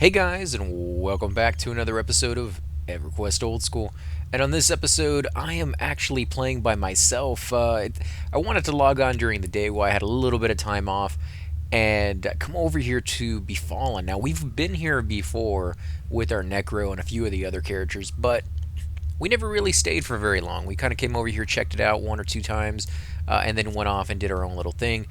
Hey guys, and welcome back to another episode of Everquest Old School. And on this episode, I am actually playing by myself. I wanted to log on during the day while I had a little bit of time off and come over here to Befallen. Now, we've been here before with our Necro and a few of the other characters, but we never really stayed for very long. We kind of came over here, checked it out one or two times, and then went off and did our own little thing.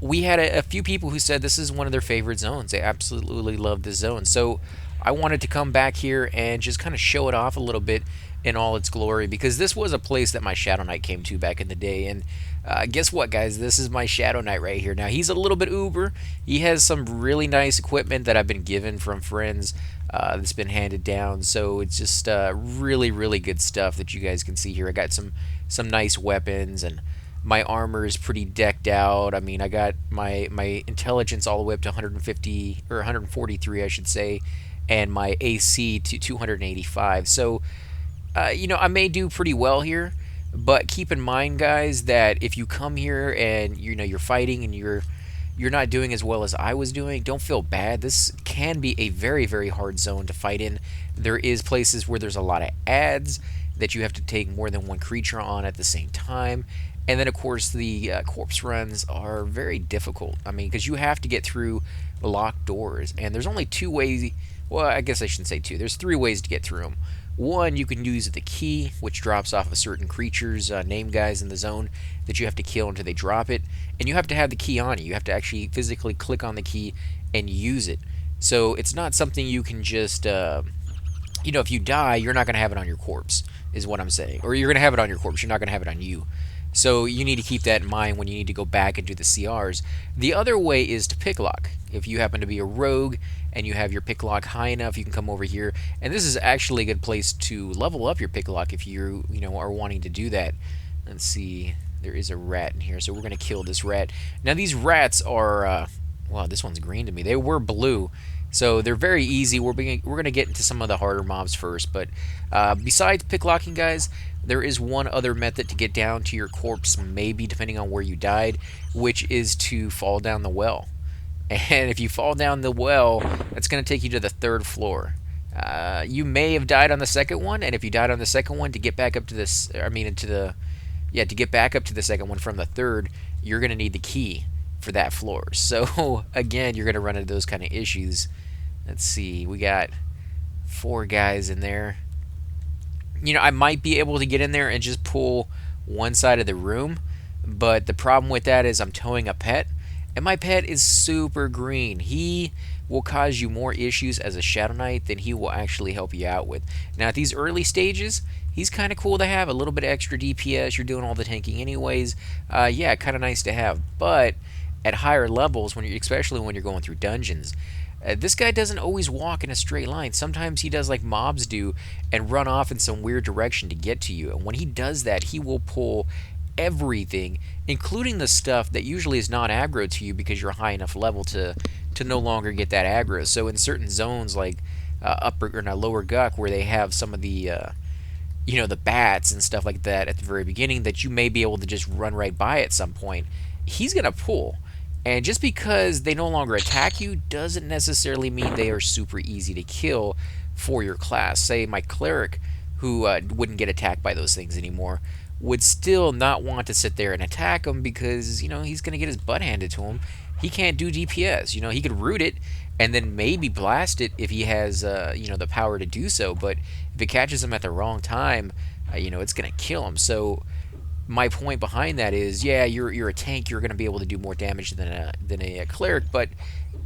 We had a few people who said this is one of their favorite zones. They absolutely love this zone. So I wanted to come back here and just kind of show it off a little bit in all its glory because this was a place that my Shadow Knight came to back in the day. And guess what, guys? This is my Shadow Knight right here. Now, he's a little bit uber. He has some really nice equipment that I've been given from friends that's been handed down. So it's just really, really good stuff that you guys can see here. I got some nice weapons, and my armor is pretty decked out. I mean, I got my intelligence all the way up to 150 or 143, I should say, and my AC to 285. So, I may do pretty well here, but keep in mind, guys, that if you come here and you're fighting and you're not doing as well as I was doing, don't feel bad. This can be a very, very hard zone to fight in. There is places where there's a lot of ads that you have to take more than one creature on at the same time. And then, of course, the corpse runs are very difficult. I mean, because you have to get through locked doors. And there's only two ways. Well, I guess I shouldn't say two. There's three ways to get through them. One, you can use the key, which drops off of certain creatures, name guys in the zone that you have to kill until they drop it. And you have to have the key on you. You have to actually physically click on the key and use it. So it's not something you can just, if you die, you're not going to have it on your corpse, is what I'm saying. Or you're going to have it on your corpse. You're not going to have it on you. So you need to keep that in mind when you need to go back and do the CRs. The other way is to picklock. If you happen to be a rogue and you have your picklock high enough, you can come over here. And this is actually a good place to level up your picklock if you are wanting to do that. Let's see. There is a rat in here, so we're going to kill this rat. Now these rats are, wow, this one's green to me. They were blue. So they're very easy. We're going to get into some of the harder mobs first. But besides picklocking, guys, there is one other method to get down to your corpse, maybe depending on where you died, which is to fall down the well. And if you fall down the well, that's going to take you to the third floor. You may have died on the second one, and if you died on the second one, to get back up to this, to get back up to the second one from the third, you're going to need the key for that floor. So again, you're going to run into those kind of issues. Let's see, we got 4 guys in there. I might be able to get in there and just pull one side of the room, but the problem with that is I'm towing a pet, and my pet is super green. He will cause you more issues as a Shadow Knight than he will actually help you out with. Now, at these early stages, he's kind of cool to have. A little bit of extra DPS. You're doing all the tanking anyways. Yeah, kind of nice to have. But at higher levels, especially when you're going through dungeons, this guy doesn't always walk in a straight line. Sometimes he does like mobs do and run off in some weird direction to get to you. And when he does that, he will pull everything, including the stuff that usually is not aggro to you because you're high enough level to no longer get that aggro. So in certain zones like upper or lower Guck, where they have some of the the bats and stuff like that at the very beginning that you may be able to just run right by at some point, he's gonna pull. And just because they no longer attack you doesn't necessarily mean they are super easy to kill for your class. Say my cleric, who wouldn't get attacked by those things anymore, would still not want to sit there and attack them because, he's going to get his butt handed to him. He can't do DPS. He could root it and then maybe blast it if he has, the power to do so. But if it catches him at the wrong time, it's going to kill him. So my point behind that is, yeah, you're a tank. You're going to be able to do more damage than a cleric, but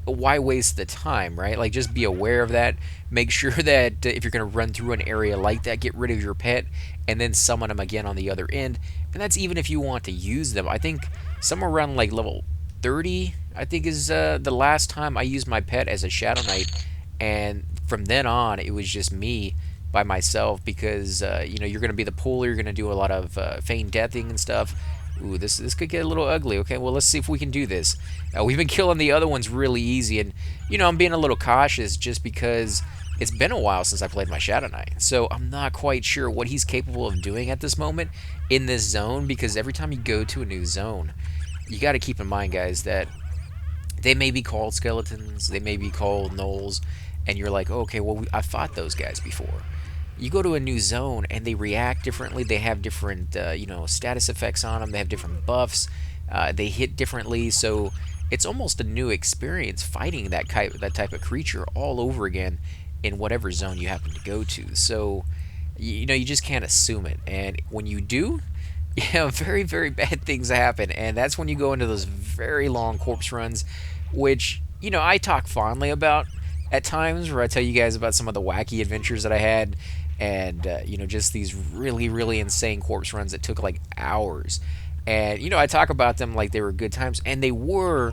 why waste the time, right? Like, just be aware of that. Make sure that if you're going to run through an area like that, get rid of your pet and then summon them again on the other end. And that's even if you want to use them. I think somewhere around like level 30, I think is the last time I used my pet as a Shadow Knight. And from then on, it was just me by myself because, you're going to be the puller. You're going to do a lot of feigned deathing and stuff. Ooh, this could get a little ugly. Okay, well, let's see if we can do this. We've been killing the other ones really easy, and, I'm being a little cautious just because it's been a while since I played my Shadow Knight. So I'm not quite sure what he's capable of doing at this moment in this zone, because every time you go to a new zone, you got to keep in mind, guys, that they may be called skeletons, they may be called gnolls, and you're like, oh, okay, well, I've fought those guys before. You go to a new zone and they react differently. They have different, status effects on them. They have different buffs. They hit differently. So it's almost a new experience fighting that type of creature all over again in whatever zone you happen to go to. So you just can't assume it. And when you do, very, very bad things happen. And that's when you go into those very long corpse runs, which, I talk fondly about at times, where I tell you guys about some of the wacky adventures that I had, and just these really, really insane corpse runs that took like hours. And I talk about them like they were good times, and they were.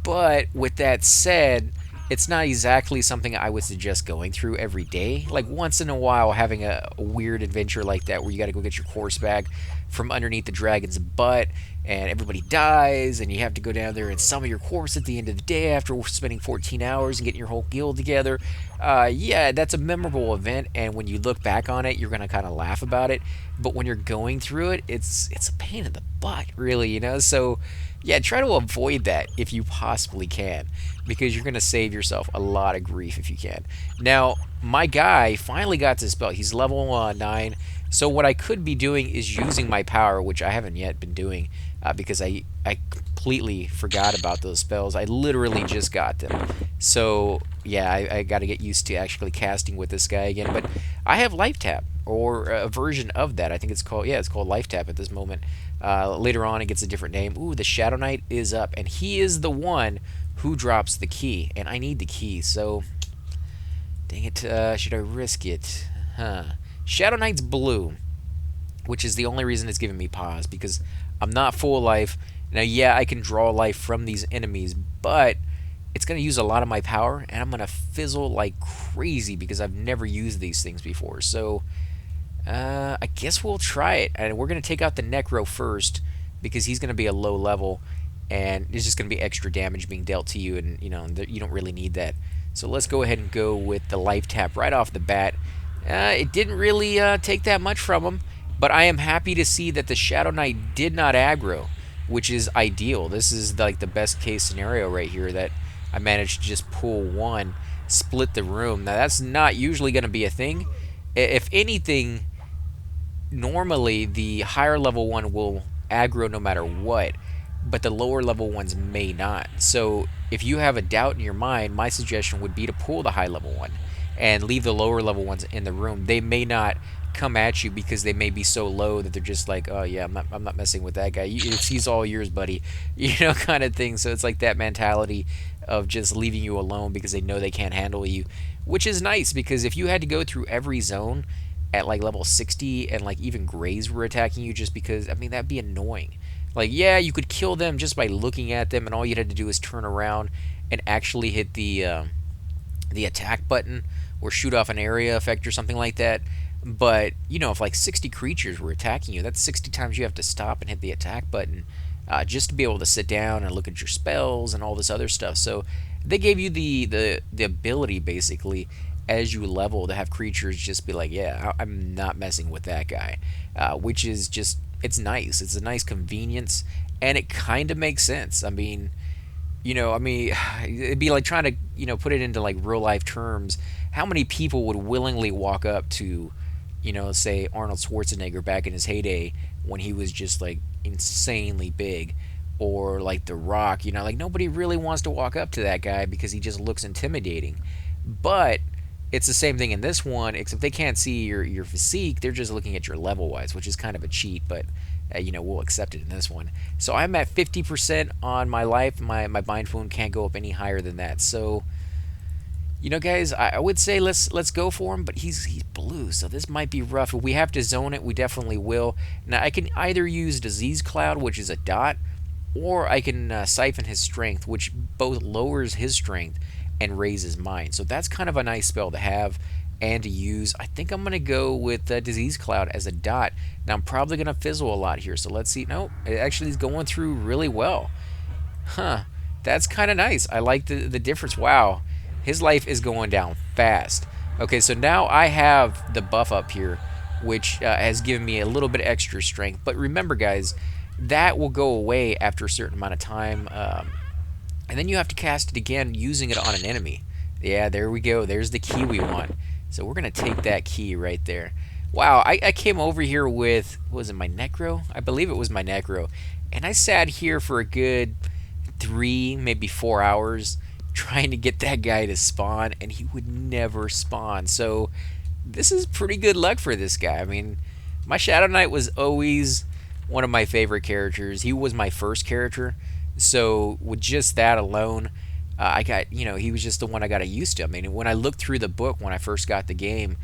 But with that said, it's not exactly something I would suggest going through every day. Like once in a while, having a weird adventure like that where you got to go get your course back from underneath the dragon's butt, and everybody dies, and you have to go down there and summon your corpse at the end of the day after spending 14 hours and getting your whole guild together. Yeah, that's a memorable event, and when you look back on it, you're gonna kind of laugh about it. But when you're going through it, it's a pain in the butt, really. So yeah, try to avoid that if you possibly can, because you're going to save yourself a lot of grief if you can. Now, my guy finally got to spell. He's level 9. So what I could be doing is using my power, which I haven't yet been doing, because I completely forgot about those spells. I literally just got them. So yeah, I got to get used to actually casting with this guy again. But I have life tap, or a version of that. I think it's called life tap at this moment. Later on, it gets a different name. Ooh, the Shadow Knight is up, and he is the one who drops the key, and I need the key. So, dang it, should I risk it? Shadow Knight's blue, which is the only reason it's giving me pause, because I'm not full life. Now, yeah, I can draw life from these enemies, but it's going to use a lot of my power, and I'm going to fizzle like crazy because I've never used these things before. So, I guess we'll try it, and we're going to take out the Necro first because he's going to be a low level, and it's just going to be extra damage being dealt to you, and you don't really need that. So let's go ahead and go with the life tap right off the bat. It didn't really take that much from him, but I am happy to see that the Shadow Knight did not aggro, which is ideal. This is like the best case scenario right here, that I managed to just pull one, split the room. Now that's not usually going to be a thing. If anything, normally the higher level one will aggro no matter what, but the lower level ones may not. So if you have a doubt in your mind, my suggestion would be to pull the high level one and leave the lower level ones in the room. They may not come at you because they may be so low that they're just like, oh yeah, I'm not messing with that guy. He's all yours, buddy. Kind of thing. So it's like that mentality of just leaving you alone because they know they can't handle you, which is nice, because if you had to go through every zone at like level 60 and like even Greys were attacking you just because, I mean, that'd be annoying. Like, yeah, you could kill them just by looking at them, and all you had to do is turn around and actually hit the attack button or shoot off an area effect or something like that. But if like 60 creatures were attacking you, that's 60 times you have to stop and hit the attack button, just to be able to sit down and look at your spells and all this other stuff. So they gave you the ability, basically, as you level, to have creatures just be like, yeah, I'm not messing with that guy, which is just, it's nice. It's a nice convenience, and it kind of makes sense. I mean, it'd be like trying to, put it into like real life terms. How many people would willingly walk up to, say Arnold Schwarzenegger back in his heyday when he was just like insanely big, or like The Rock, like nobody really wants to walk up to that guy because he just looks intimidating. But it's the same thing in this one, except they can't see your physique. They're just looking at your level wise, which is kind of a cheat, but we'll accept it in this one. So I'm at 50% on my life. My bind wound can't go up any higher than that. So guys, I would say let's go for him, but he's blue, so this might be rough. If we have to zone it, we definitely will. Now I can either use Disease Cloud, which is a dot, or I can siphon his strength, which both lowers his strength and raises mine. So that's kind of a nice spell to have and to use. I think I'm going to go with Disease Cloud as a dot. Now I'm probably going to fizzle a lot here, so let's see. No, it actually is going through really well. Huh, that's kind of nice. I like the difference. Wow, his life is going down fast. Okay, so now I have the buff up here, which has given me a little bit extra strength. But remember, guys, that will go away after a certain amount of time. And then you have to cast it again using it on an enemy. Yeah, there we go. There's the key we want. So we're gonna take that key right there. Wow, I came over here with, what was it, my Necro? I believe it was my Necro. And I sat here for a good 3, maybe 4 hours trying to get that guy to spawn, and he would never spawn. So this is pretty good luck for this guy. I mean, my Shadow Knight was always one of my favorite characters. He was my first character, so with just that alone, I got, he was just the one I got used to. I mean, when I looked through the book when I first got the game,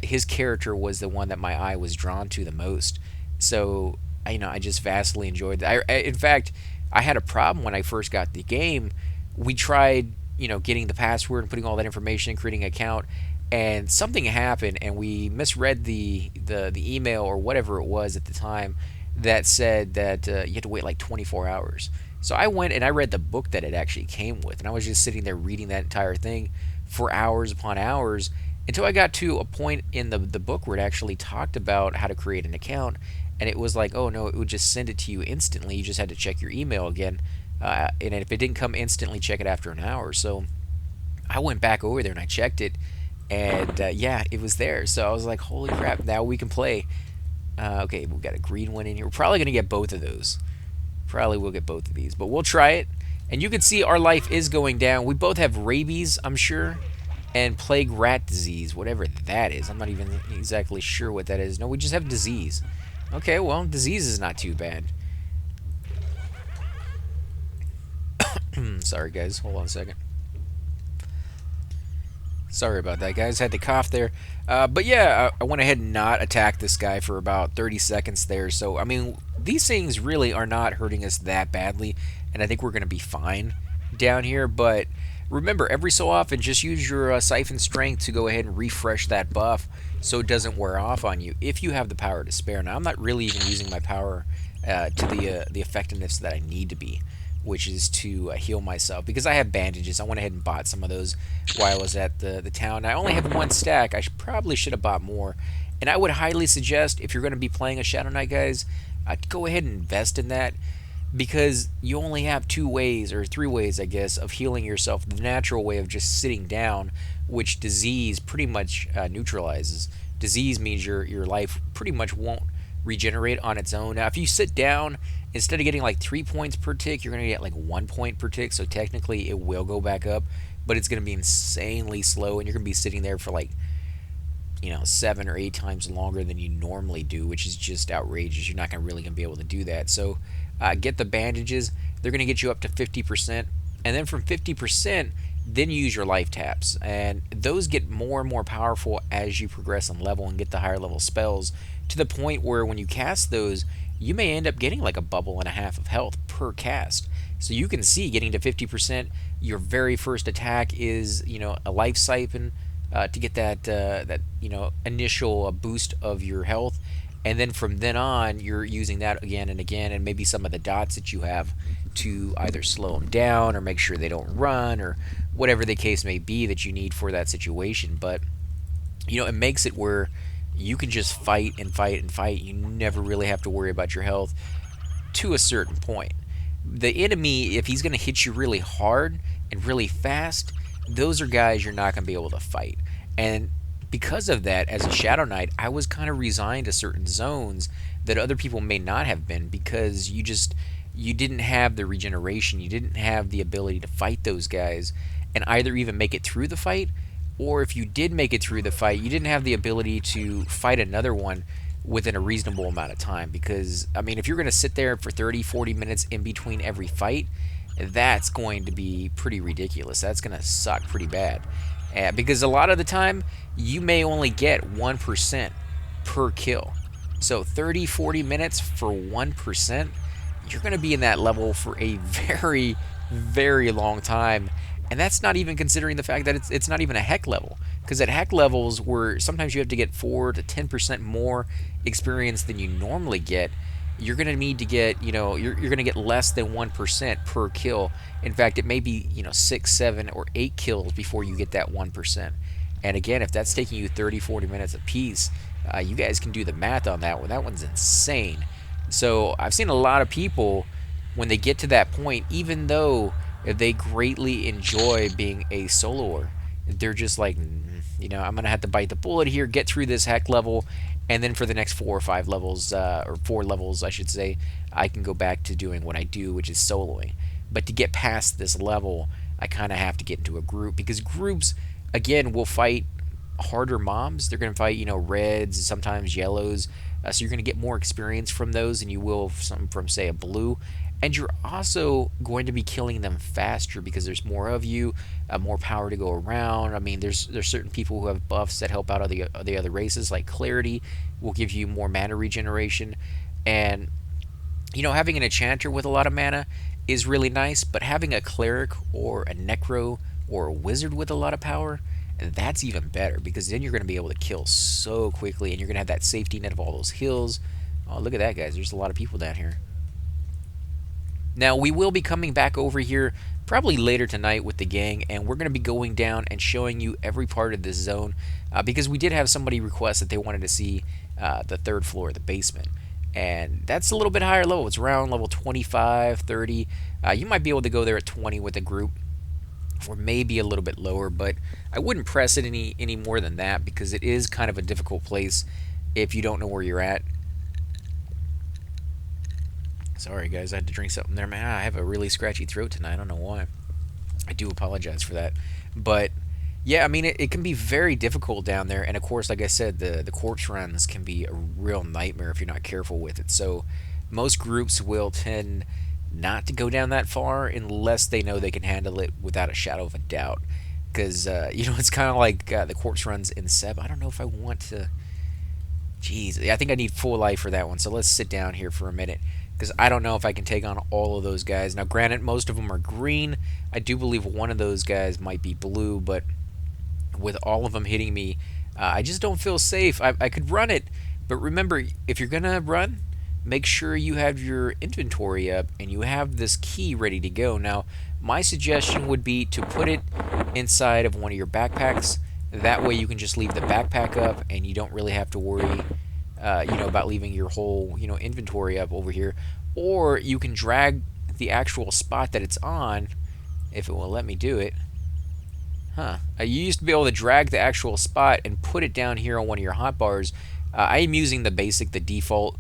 his character was the one that my eye was drawn to the most. So, I just vastly enjoyed that. In fact, I had a problem when I first got the game. We tried, getting the password and putting all that information and creating an account, and something happened, and we misread the email or whatever it was at the time that said that you had to wait like 24 hours. So I went and I read the book that it actually came with, and I was just sitting there reading that entire thing for hours upon hours until I got to a point in the book where it actually talked about how to create an account, and it was like, oh no, it would just send it to you instantly. You just had to check your email again, and if it didn't come instantly, check it after an hour. So I went back over there and I checked it, and yeah, it was there. So I was like, holy crap, now we can play. Okay, we got a green one in here. We're probably gonna get both of those. Probably will get both of these, but we'll try it. And you can see our life is going down. We both have rabies, I'm sure, and plague rat disease, whatever that is. I'm not even exactly sure what that is. No, we just have disease. Okay, well, disease is not too bad. Sorry, guys. Hold on a second. Sorry about that, guys. Had to cough there. But yeah, I went ahead and not attacked this guy for about 30 seconds there. So, I mean, these things really are not hurting us that badly, and I think we're going to be fine down here. But remember, every so often, just use your Siphon Strength to go ahead and refresh that buff so it doesn't wear off on you if you have the power to spare. Now, I'm not really even using my power to the effectiveness that I need to be, which is to heal myself because I have bandages. I went ahead and bought some of those while I was at the town. I only have one stack. I probably should have bought more. And I would highly suggest, if you're going to be playing a Shadow Knight, guys, go ahead and invest in that because you only have 2 ways, or 3 ways, I guess, of healing yourself. The natural way of just sitting down, which disease pretty much neutralizes. Disease means your life pretty much won't regenerate on its own. Now, if you sit down, instead of getting like 3 points per tick, you're going to get like 1 point per tick. So technically, it will go back up, but it's going to be insanely slow, and you're going to be sitting there for like 7 or 8 times longer than you normally do, which is just outrageous. You're not really going to be able to do that. So get the bandages. They're going to get you up to 50%, and then from 50%, then you use your life taps, and those get more and more powerful as you progress in level and get the higher level spells, to the point where when you cast those, you may end up getting like a bubble and a half of health per cast. So you can see getting to 50%, your very first attack is a life siphon to get that initial boost of your health, and then from then on you're using that again and again, and maybe some of the dots that you have to either slow them down or make sure they don't run or whatever the case may be that you need for that situation. But it makes it where you can just fight and fight and fight. You never really have to worry about your health to a certain point. The enemy, if he's going to hit you really hard and really fast, those are guys you're not going to be able to fight. And because of that, as a Shadow Knight, I was kind of resigned to certain zones that other people may not have been, because you didn't have the regeneration, you didn't have the ability to fight those guys and either even make it through the fight, or if you did make it through the fight, you didn't have the ability to fight another one within a reasonable amount of time. Because, I mean, if you're going to sit there for 30, 40 minutes in between every fight, that's going to be pretty ridiculous. That's going to suck pretty bad. Because a lot of the time, you may only get 1% per kill. So 30, 40 minutes for 1%, you're going to be in that level for a very, very long time. And that's not even considering the fact that it's not even a heck level. Because at heck levels, where sometimes you have to get 4 to 10% more experience than you normally get, you're going to need to get, you're going to get less than 1% per kill. In fact, it may be, 6, 7, or 8 kills before you get that 1%. And again, if that's taking you 30, 40 minutes a piece, you guys can do the math on that one. That one's insane. So I've seen a lot of people, when they get to that point, even though they greatly enjoy being a soloer, they're just like, I'm gonna have to bite the bullet here, get through this heck level, and then for the next 4 or 5 levels, or 4 levels, I should say, I can go back to doing what I do, which is soloing. But to get past this level, I kind of have to get into a group because groups, again, will fight harder mobs. They're going to fight, reds, sometimes yellows. So you're going to get more experience from those than you will from, say, a blue. And you're also going to be killing them faster because there's more of you, more power to go around. I mean, there's certain people who have buffs that help out the other races, like Clarity will give you more mana regeneration, and having an enchanter with a lot of mana is really nice, but having a cleric or a necro or a wizard with a lot of power, that's even better because then you're going to be able to kill so quickly and you're going to have that safety net of all those hills. Oh, look at that, guys. There's a lot of people down here. Now, we will be coming back over here probably later tonight with the gang, and we're going to be going down and showing you every part of this zone because we did have somebody request that they wanted to see the third floor, the basement. And that's a little bit higher level. It's around level 25, 30. You might be able to go there at 20 with a group, or maybe a little bit lower, but I wouldn't press it any more than that because it is kind of a difficult place if you don't know where you're at. Sorry, guys, I had to drink something there. Man, I have a really scratchy throat tonight. I don't know why. I do apologize for that. But, yeah, I mean, it can be very difficult down there. And, of course, like I said, the corpse runs can be a real nightmare if you're not careful with it. So most groups will tend not to go down that far unless they know they can handle it without a shadow of a doubt. Because, it's kind of like the corpse runs in Seb. I don't know if I want to... Jeez, I think I need full life for that one. So let's sit down here for a minute because I don't know if I can take on all of those guys. Now, granted, most of them are green. I do believe one of those guys might be blue, but with all of them hitting me, I just don't feel safe. I could run it, but remember, if you're going to run, make sure you have your inventory up and you have this key ready to go. Now, my suggestion would be to put it inside of one of your backpacks. That way you can just leave the backpack up and you don't really have to worry about leaving your whole inventory up over here. Or you can drag the actual spot that it's on, if it will let me do it. You used to be able to drag the actual spot and put it down here on one of your hotbars. I am using the default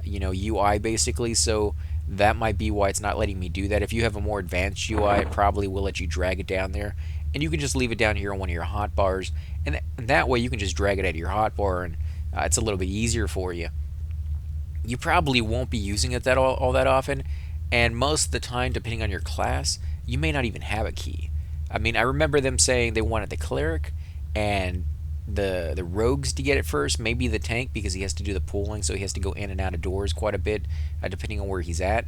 UI basically, so that might be why it's not letting me do that. If you have a more advanced UI, it probably will let you drag it down there, and you can just leave it down here on one of your hotbars, and that way you can just drag it out of your hotbar, and it's a little bit easier for you. You probably won't be using it all that often, and most of the time, depending on your class, you may not even have a key. I mean, I remember them saying they wanted the cleric and the rogues to get it first, maybe the tank because he has to do the pulling, so he has to go in and out of doors quite a bit, depending on where he's at.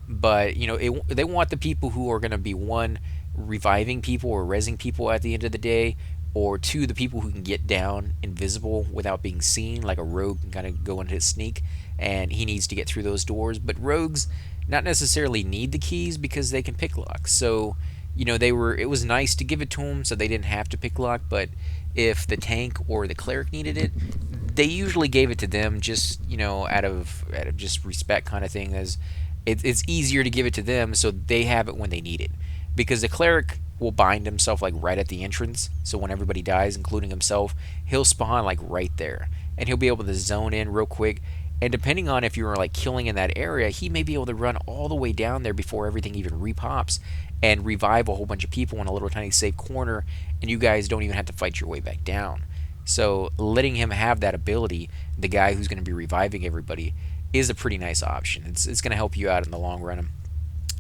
But they want the people who are going to be, one, reviving people or rezzing people at the end of the day, or two, the people who can get down invisible without being seen, like a rogue can kind of go into his sneak, and he needs to get through those doors. But rogues not necessarily need the keys because they can pick lock. So it was nice to give it to them so they didn't have to pick lock, but if the tank or the cleric needed it, they usually gave it to them just out of just respect kind of thing, as it's easier to give it to them so they have it when they need it, because the cleric will bind himself like right at the entrance, so when everybody dies including himself, he'll spawn like right there and he'll be able to zone in real quick. And depending on if you were like killing in that area, he may be able to run all the way down there before everything even repops and revive a whole bunch of people in a little tiny safe corner, and you guys don't even have to fight your way back down. So letting him have that ability, the guy who's going to be reviving everybody, is a pretty nice option. It's going to help you out in the long run.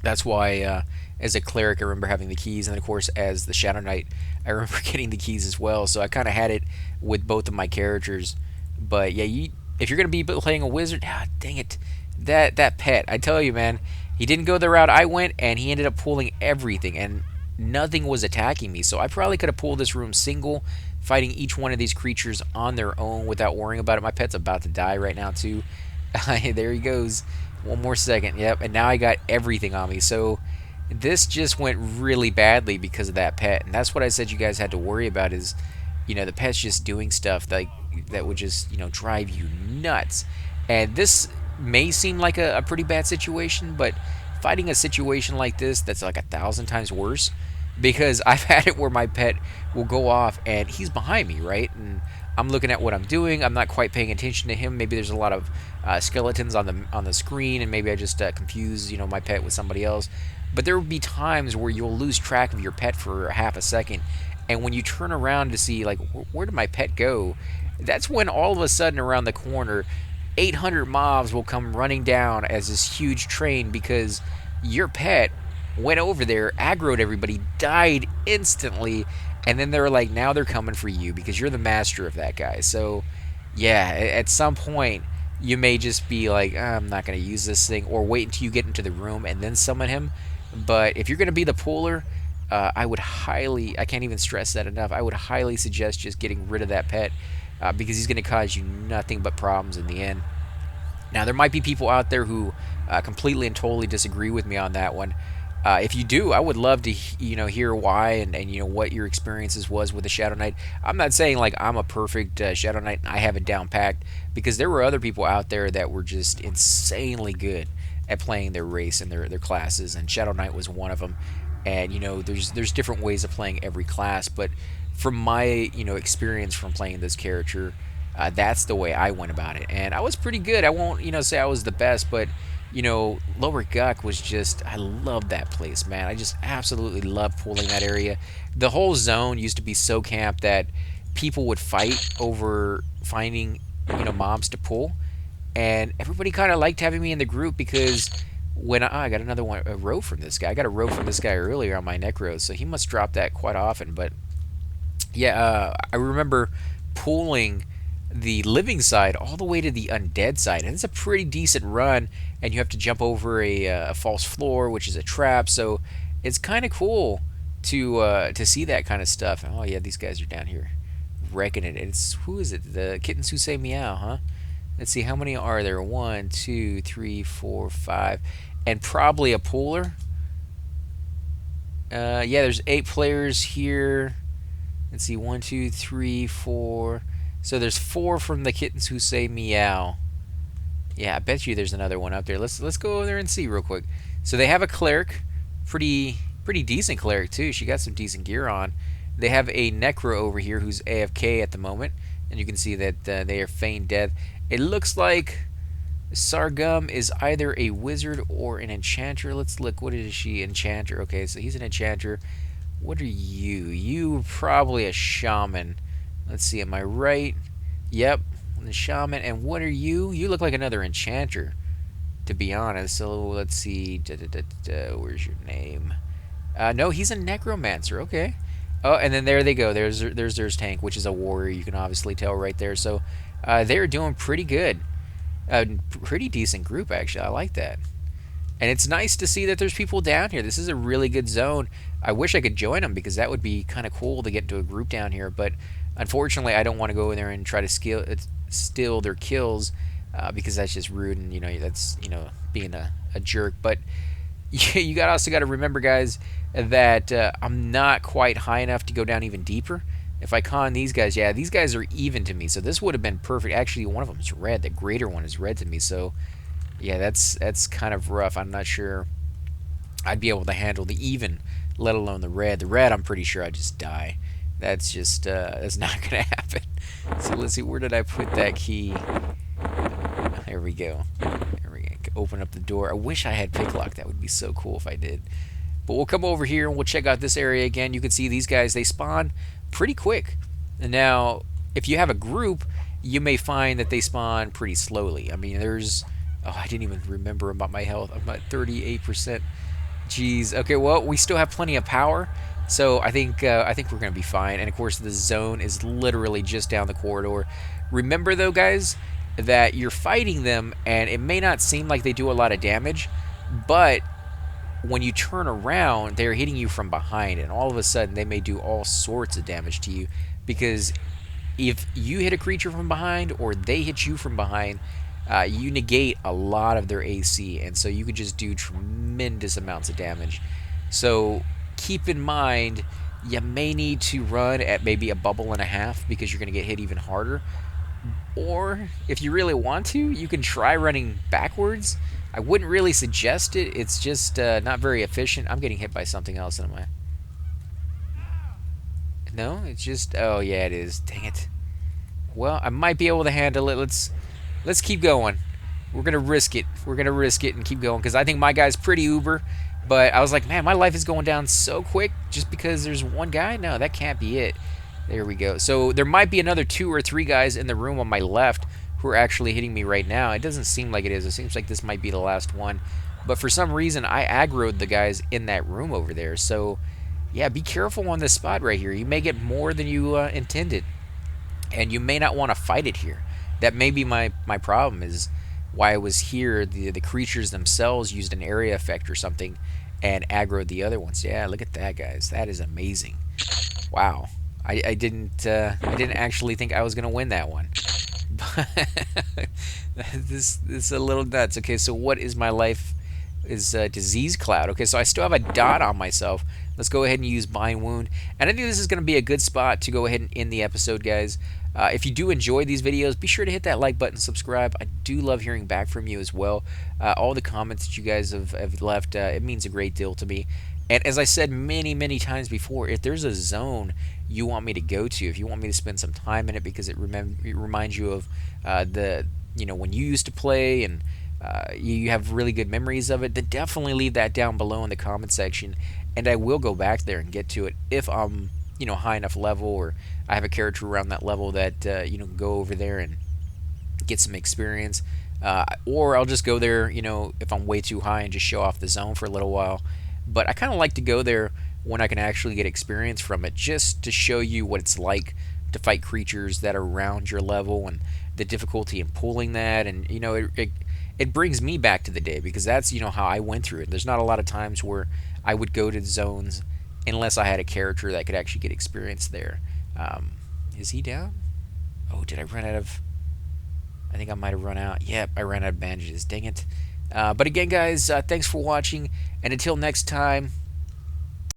That's why, as a cleric, I remember having the keys, and of course, as the Shadow Knight, I remember getting the keys as well. So I kind of had it with both of my characters. But yeah, if you're going to be playing a wizard, dang it, that pet, I tell you, man, he didn't go the route I went, and he ended up pulling everything, and nothing was attacking me. So I probably could have pulled this room single, fighting each one of these creatures on their own without worrying about it. My pet's about to die right now, too. There he goes. One more second. Yep, and now I got everything on me. So this just went really badly because of that pet, and that's what I said you guys had to worry about is, the pet's just doing stuff that would just, drive you nuts. And this may seem like a pretty bad situation, but fighting a situation like this that's like 1,000 times worse, because I've had it where my pet will go off and he's behind me, right? And I'm looking at what I'm doing. I'm not quite paying attention to him. Maybe there's a lot of skeletons on the screen, and maybe I just confuse my pet with somebody else. But there will be times where you'll lose track of your pet for half a second, and when you turn around to see like where did my pet go, that's when all of a sudden around the corner 800 mobs will come running down as this huge train because your pet went over there, aggroed everybody, died instantly, and then they're like, now they're coming for you because you're the master of that guy. So, yeah, at some point, you may just be like, I'm not going to use this thing, or wait until you get into the room and then summon him. But if you're going to be the puller, I would highly, I can't even stress that enough, I would highly suggest just getting rid of that pet because he's going to cause you nothing but problems in the end. Now, there might be people out there who completely and totally disagree with me on that one. If you do, I would love to hear why and what your experiences was with the Shadow Knight. I'm not saying like I'm a perfect Shadow Knight and I have it down packed, because there were other people out there that were just insanely good at playing their race and their classes, and Shadow Knight was one of them. And there's different ways of playing every class, but from my experience from playing this character, that's the way I went about it, and I was pretty good. I won't say I was the best, but Lower Guck was just, I loved that place, man. I just absolutely loved pulling that area. The whole zone used to be so camped that people would fight over finding mobs to pull, and everybody kind of liked having me in the group because when I got another one, a row from this guy. I got a row from this guy earlier on my necros, so he must drop that quite often. But yeah, I remember pulling the living side all the way to the undead side, and it's a pretty decent run. And you have to jump over a false floor, which is a trap. So it's kind of cool to see that kind of stuff. Oh yeah, these guys are down here wrecking it. It's, who is it? The kittens who say meow, huh? Let's see, how many are there? 1, 2, 3, 4, 5, and probably a puller. Yeah, there's 8 players here. Let's see, 1, 2, 3, 4. So there's 4 from the kittens who say meow. Yeah, I bet you there's another one up there. Let's go over there and see real quick. So they have a cleric, pretty decent cleric too. She got some decent gear on. They have a necro over here who's AFK at the moment, and you can see that they are feigned death. It looks like Sargum is either a wizard or an enchanter. Let's look. What is she? Enchanter. Okay, so he's an enchanter. What are you? You probably a shaman. Let's see. Am I right? Yep, the shaman. And what are you? You look like another enchanter, to be honest. So let's see. Where's your name? No, he's a necromancer. Okay. Oh, and then there they go. There's tank, which is a warrior. You can obviously tell right there. So they're doing pretty good. Pretty decent group, actually. I like that. And it's nice to see that there's people down here. This is a really good zone. I wish I could join them because that would be kind of cool to get into a group down here. But unfortunately, I don't want to go in there and try to steal their kills because that's just rude, and that's being a jerk. But you also got to remember, guys, that I'm not quite high enough to go down even deeper. If I con these guys, yeah, these guys are even to me, so this would have been perfect. Actually, one of them is red. The greater one is red to me, so yeah, that's kind of rough. I'm not sure I'd be able to handle the even, let alone the red. The red, I'm pretty sure I'd just die. That's just that's not gonna happen. So let's see, where did I put that key? There we go. There we go. Open up the door. I wish I had picklock. That would be so cool if I did. But we'll come over here and we'll check out this area again. You can see these guys, they spawn pretty quick. And now, if you have a group, you may find that they spawn pretty slowly. I mean, there's... Oh, I didn't even remember about my health. I'm at 38%. Jeez. Okay, well, we still have plenty of power. So I think we're going to be fine. And, of course, the zone is literally just down the corridor. Remember, though, guys, that you're fighting them, and it may not seem like they do a lot of damage, but when you turn around, they're hitting you from behind, and all of a sudden they may do all sorts of damage to you, because if you hit a creature from behind or they hit you from behind, you negate a lot of their AC, and so you could just do tremendous amounts of damage. So keep in mind, you may need to run at maybe a bubble and a half because you're going to get hit even harder. Or if you really want to, you can try running backwards. I wouldn't really suggest it. It's just not very efficient. I'm getting hit by something else, am I? No, it's just. Oh yeah, it is. Dang it. Well, I might be able to handle it. Let's keep going. We're gonna risk it. We're gonna risk it and keep going because I think my guy's pretty uber. But I was like, man, my life is going down so quick just because there's one guy. No, that can't be it. There we go. So there might be another 2 or 3 guys in the room on my left who are actually hitting me right now. It doesn't seem like it is. It seems like this might be the last one. But for some reason, I aggroed the guys in that room over there. So yeah, be careful on this spot right here. You may get more than you intended, and you may not want to fight it here. That may be my problem is why I was here. The creatures themselves used an area effect or something and aggroed the other ones. Yeah, look at that, guys. That is amazing. Wow. I didn't actually think I was gonna win that one. But this is a little nuts. Okay, so what is my life? Is disease cloud. Okay, so I still have a dot on myself. Let's go ahead and use bind wound. And I think this is going to be a good spot to go ahead and end the episode, guys. If you do enjoy these videos, be sure to hit that like button, subscribe. I do love hearing back from you as well. All the comments that you guys have left, it means a great deal to me. And as I said many times before, if there's a zone you want me to go to, if you want me to spend some time in it because it reminds you of when you used to play and you have really good memories of it, then definitely leave that down below in the comment section, and I will go back there and get to it if I'm high enough level, or I have a character around that level that go over there and get some experience, or I'll just go there if I'm way too high and just show off the zone for a little while. But I kind of like to go there when I can actually get experience from it, just to show you what it's like to fight creatures that are around your level and the difficulty in pulling that, and it brings me back to the day because that's how I went through it. There's not a lot of times where I would go to the zones unless I had a character that could actually get experience there. Is he down? Oh, did I run out of? I think I might have run out. Yep, I ran out of bandages. Dang it. But again, guys, thanks for watching, and until next time,